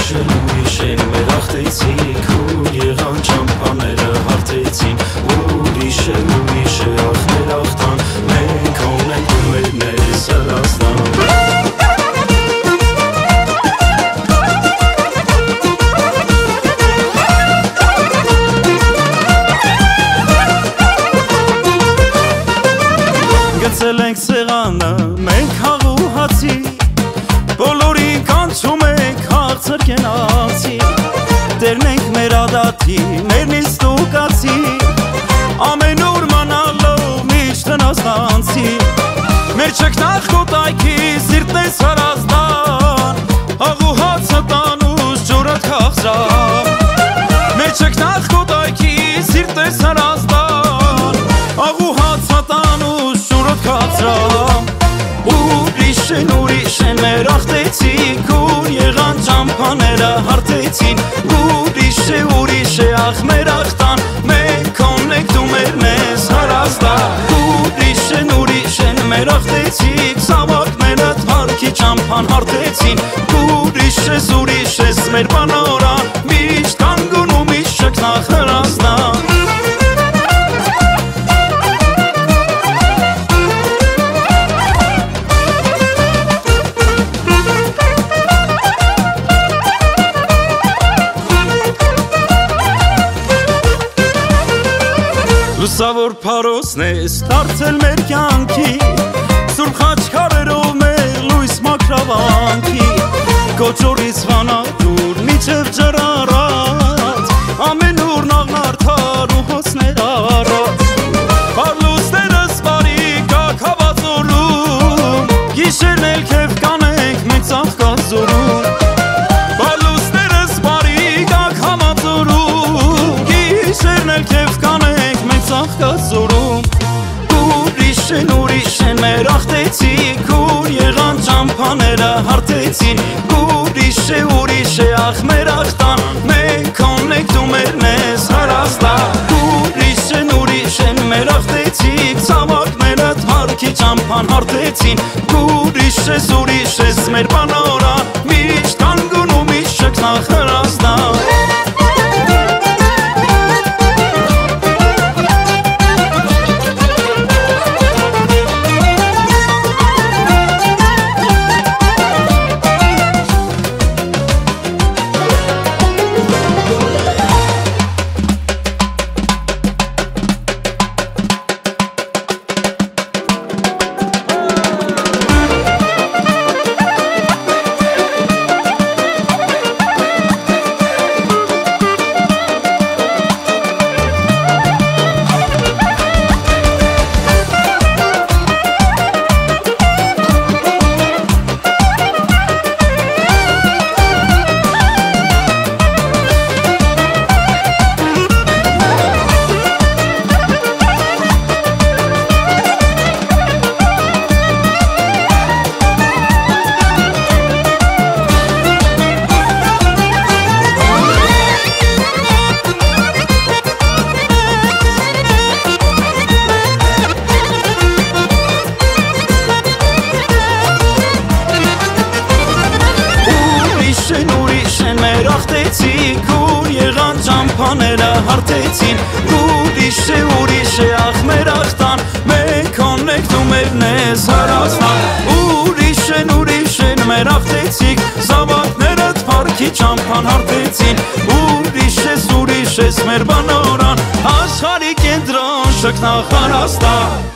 ուրիշ են մեր ախտեցիք ու եղան ճամփաները հարթեցին ուրիշ է ախ մեր ախտան մենք ունենք ու մերն ես Հրազդան Գցել ենք սեղանը մենք հաղու հացի բոլորին կանչում ենք հաղթր կենացի Տերն ենք մեր ադատի, մեր նիստուկացի Ամեն ուր մանալով միշտ հնազդանցի Մեր չկնախ կոտայքի սիրտն ես Հրազդան Հաղու հացը տանուս ջուրըտ խաղցրան Մեր չկնախ կոտայքի սիրտն ես Հրազդան Հաղու հացը տանուս ջուրըտ խաղցրան Ուրիշ են մեր ախտեցիք ու եղան ճամփաները հարթեցին Ուրիշ է ախ մեր ախտան մենք ունենք դու մերն ես Հրազդան Ուրիշ են մեր ախտեցիք զավակները թարքի ճամփան հարթեցին Ուրիշ ես մեր բանորան միշտ կանգուն ու միշտ շքնախ Հրազդան Լուսավոր փարոսն ես դարձել մեր կյանքի Սուրբ խաչքարերով մեր լույս մաքրավանքի Կոճորից վանատուր միջև ջրառած Ամեն ուր նաղնարդար ու հոսներ առած Պարլուսներս բարի կակ հավազորում Գիշերն էլ քեվ կանենք մենք ծաղկազորում Պարլուսներս բարի կակ հավազորում Գիշերն էլ քեվ կանենք ծաղկազորում Ուրիշ են մեր ախտեցիք ու եղան ճամփաները հարթեցին Ուրիշ է ախ մեր ախտան մենք ունենք դու մերն ես Հրազդան Ուրիշ են մեր ախտեցիք զավակները թարքի ճամփան հարթեցին Ուրիշ ես մեր բանորան միշտ կանգուն ու միշտ շքնախ Հրազդան Մեր ախտեցիք ու եղան ճամփաները հարթեցին Ուրիշ է ախ մեր ախտան մենք ունենք դու մերն ես Հրազդան Ուրիշ են մեր ախտեցիք զավակները թարքի ճամփան հարթեցին Ուրիշ ես մեր բանորան աշխարհի կենտրոն շքնախ Հրազդան